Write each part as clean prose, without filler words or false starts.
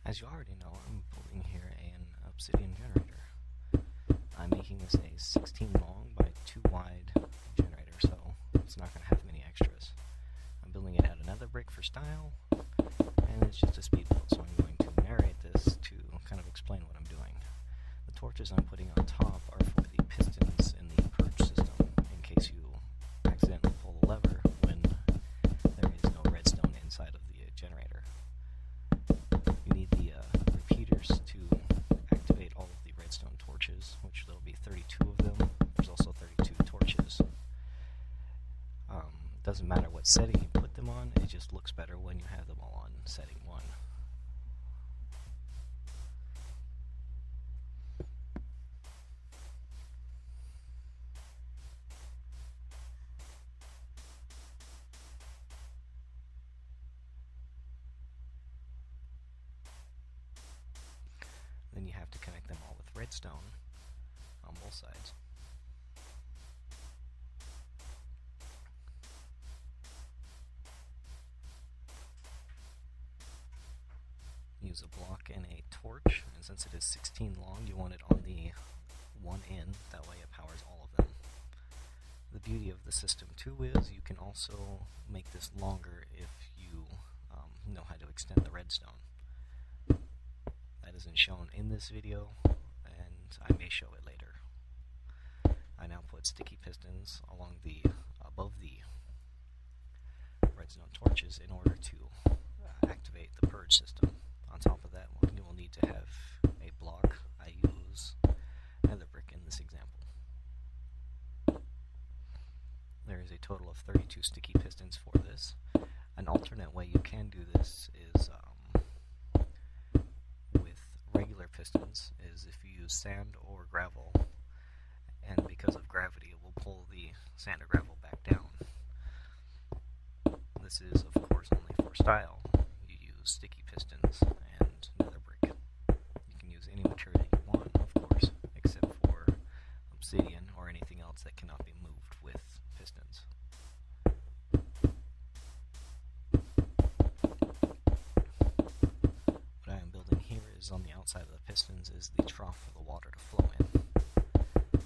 As you already know, I'm building here an Obsidian generator. I'm making this a 16 long by 2 wide generator, so it's not going to have many extras. I'm building it out of nether brick for style, and it's just a speed build, so I'm going to narrate this to kind of explain what I'm doing. The torches I'm putting on top are for the pistons in the purge system, in case you accidentally pull the lever when there is no redstone inside of the generator. You need the repeaters to activate all of the redstone torches, which there will be 32 of them. There's also 32 torches. Doesn't matter what setting you put them on, it just looks better when you have them all on setting 1. Then you have to connect them all with redstone on both sides. Use a block and a torch, and since it is 16 long, you want it on the one end, that way it powers all of them. The beauty of the system too is you can also make this longer if you know how to extend the redstone. That isn't shown in this video, and I may show it later. I now put sticky pistons along the above the redstone torches in order to activate the purge system. On top of that, you will need to have a block. I use nether brick in this example. There is a total of 32 sticky pistons for this. An alternate way you can do this is with regular pistons, is if you use sand or gravel, and because of gravity it will pull the sand or gravel back down. This is of course only for style. You use sticky pistons and nether brick. You can use any material you want, of course, except for obsidian or anything else that cannot be moved with pistons. What I am building here is on the outside of the pistons is the trough for the water to flow in.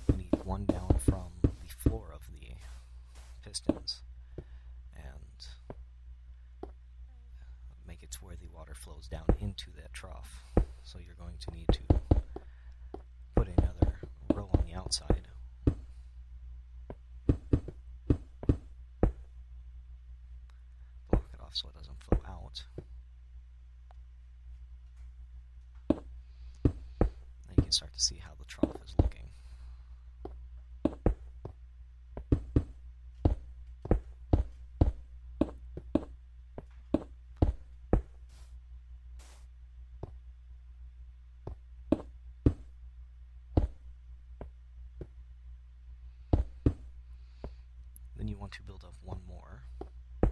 You need one down from the floor of the pistons and make it to where the water flows down into that trough. So you're going to need to put another row on the outside. Block it off so it doesn't flow out. Now you can start to see how the trough is looking. Then you want to build up one more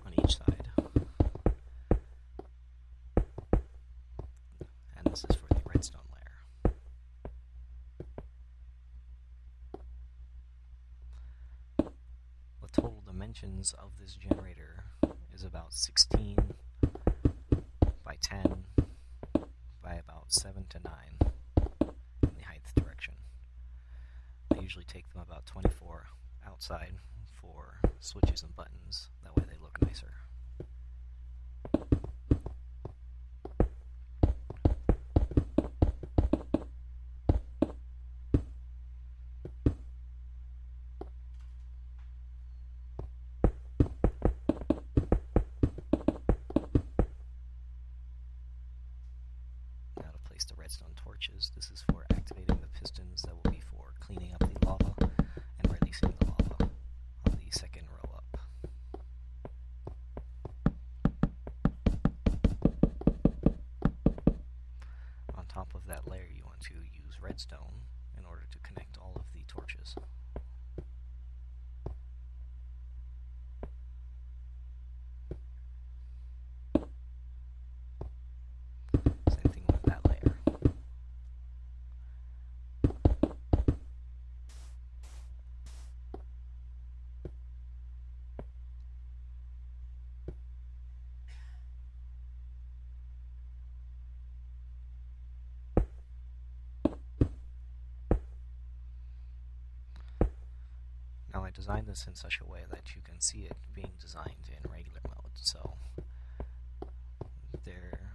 on each side. And this is for the redstone layer. The total dimensions of this generator is about 16 by 10 by about 7 to 9 in the height direction. I usually take them about 24 outside for switches and buttons, that way they look nicer. Now to place the redstone torches, this is for activating the pistons, that will be for cleaning up the lava and releasing the lava on the second row up. On top of that layer you want to use redstone in order to connect all of the torches. Same thing with that layer. I designed this in such a way that you can see it being designed in regular mode. So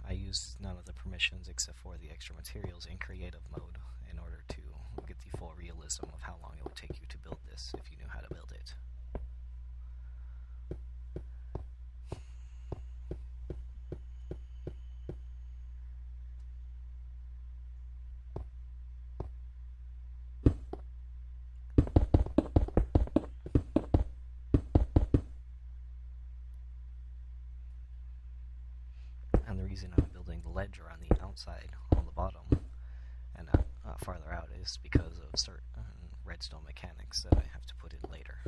I used none of the permissions except for the extra materials in creative mode in order to get the full realism of how long it would take you to build this if you knew how to build it. And the reason I'm building the ledge around the outside on the bottom and farther out is because of certain redstone mechanics that I have to put in later.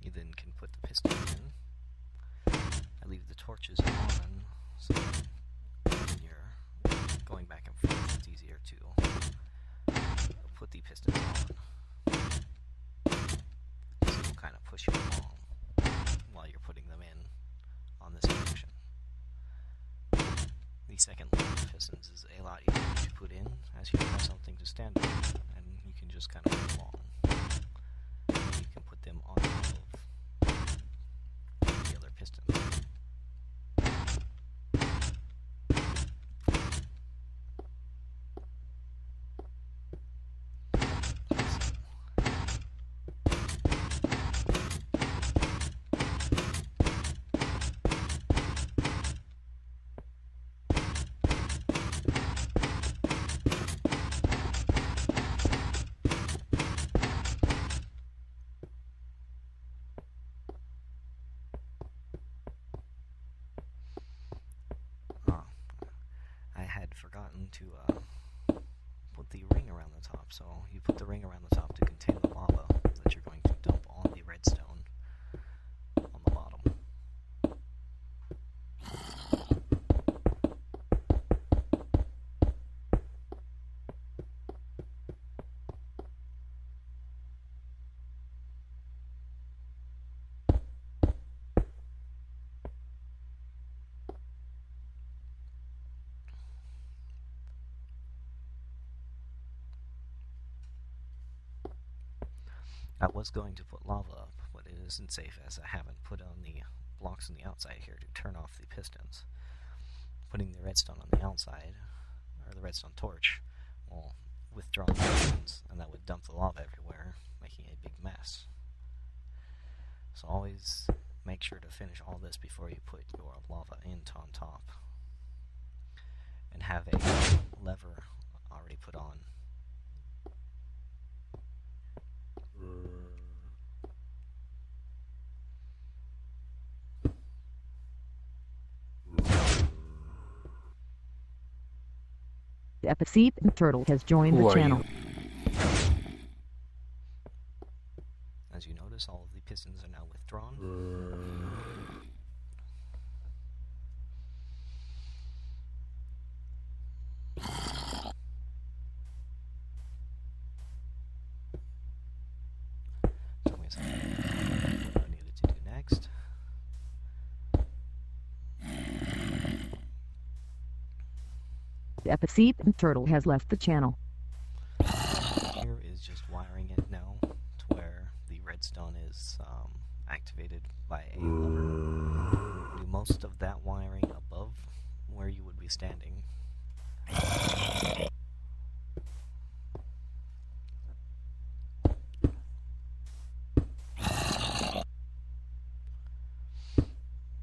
You then can put the piston in. I leave the torches on, so when you're going back and forth, it's easier to put the pistons on. So it'll kind of push you along while you're putting them in on this direction. The second layer of pistons is a lot easier to put in as you have something to stand on, and you can just kind of move along. You can put them on top of the other pistons. I had forgotten to put the ring around the top, so you put the ring around the top to contain the lava that you're going to dump on the redstone on the bottom. I was going to put lava up, but it isn't safe as I haven't put on the blocks on the outside here to turn off the pistons. Putting the redstone on the outside, or the redstone torch, will withdraw the pistons, and that would dump the lava everywhere, making a big mess. So always make sure to finish all this before you put your lava on top. And have a lever already put on. Obsidian Turtle has joined the channel. As you notice, all of the pistons are now withdrawn. Tell me what I needed to do next. Obsidian Turtle has left the channel. Here is just wiring it now to where the redstone is activated by a lever. Do most of that wiring above where you would be standing.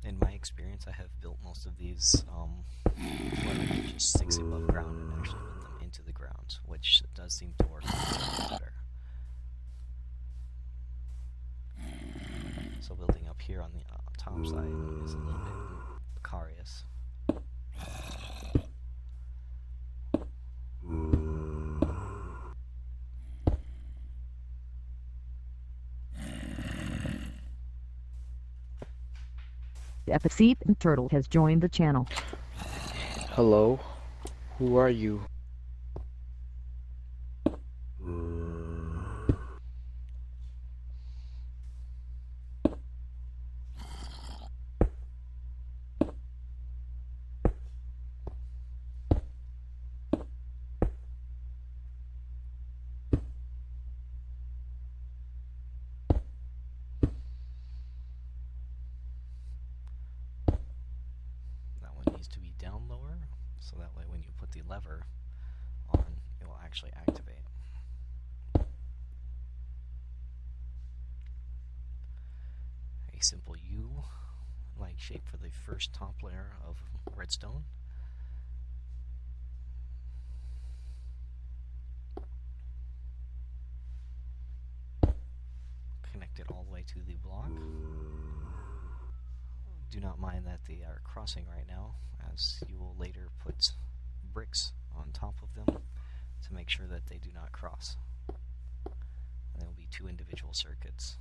In my experience, I have built most of these where I can just 6 above ground and actually build them into the ground, which does seem to work a little better. So building up here on the top side is a little bit precarious. Obsidian Turtle has joined the channel. Hello, who are you? so that way when you put the lever on, it will actually activate. A simple U-like shape for the first top layer of redstone. Connect it all the way to the block. Do not mind that they are crossing right now, as you will later put bricks on top of them to make sure that they do not cross. And there will be two individual circuits.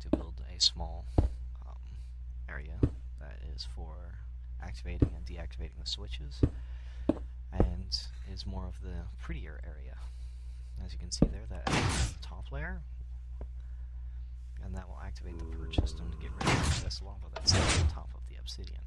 To build a small area that is for activating and deactivating the switches, and is more of the prettier area. As you can see there, that is the top layer, and that will activate the purge system to get rid of excess lava that's on top of the obsidian.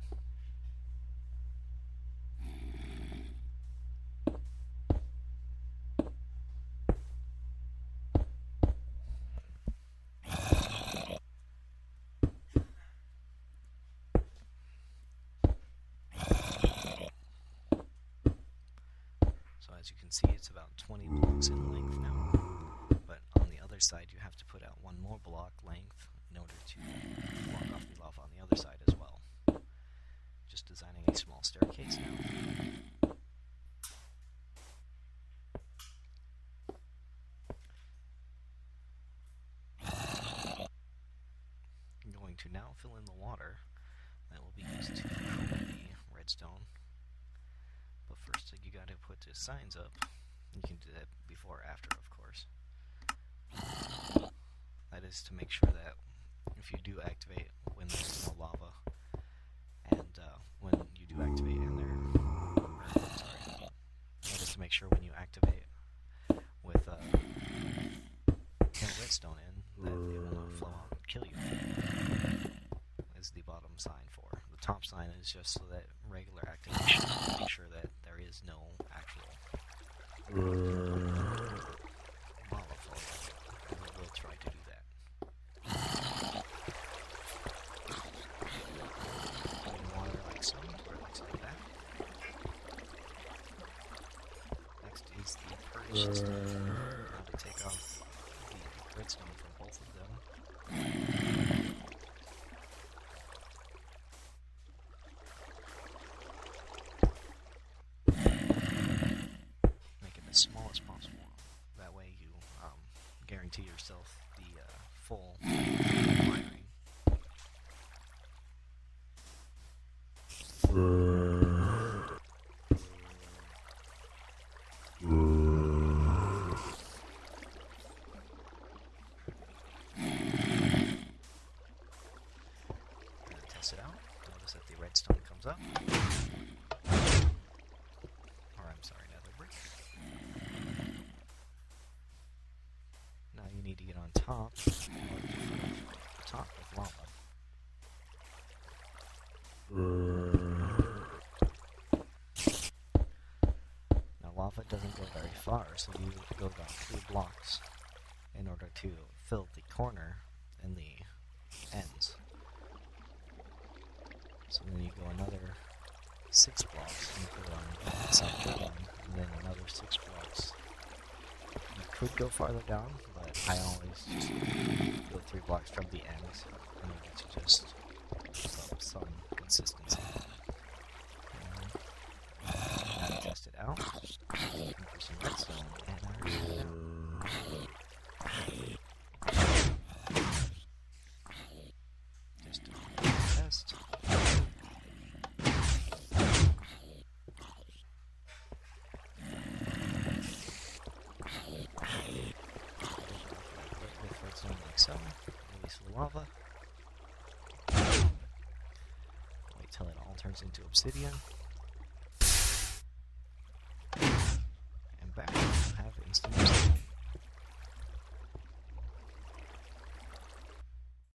As you can see, it's about 20 blocks in length now, but on the other side you have to put out one more block length in order to block off the lava on the other side as well. Just designing a small staircase now. I'm going to now fill in the water that will be used to cool the redstone. But first, you got to put the signs up. You can do that before or after, of course. That is to make sure that if you do activate when there's no lava, and when you do activate and that is to make sure when you activate with redstone in, that it will not flow out and kill you. Is the bottom sign for. The top sign is just so that regular activation, make sure that there is no actual lava flow. And it will try to do that. Putting water like so, where it looks like that. Next is the purge system. Now to take off the redstone from both of them. As small as possible. That way you guarantee yourself the full wiring. Test it out. Notice that the redstone comes up. Or I'm sorry, nether brick. Now you need to get on top in order to fill the top with lava. Now lava doesn't go very far, so you go about 3 blocks in order to fill the corner and the ends. So then you go another 6 blocks and put it on the inside that one, and then another 6 blocks. You could go farther down, but I always just go 3 blocks from the end in order to just keep up some consistency. Now to test it out, looking for some redstone, and I already found just doing a test. With redstone like so, release the lava. Wait till it all turns into obsidian.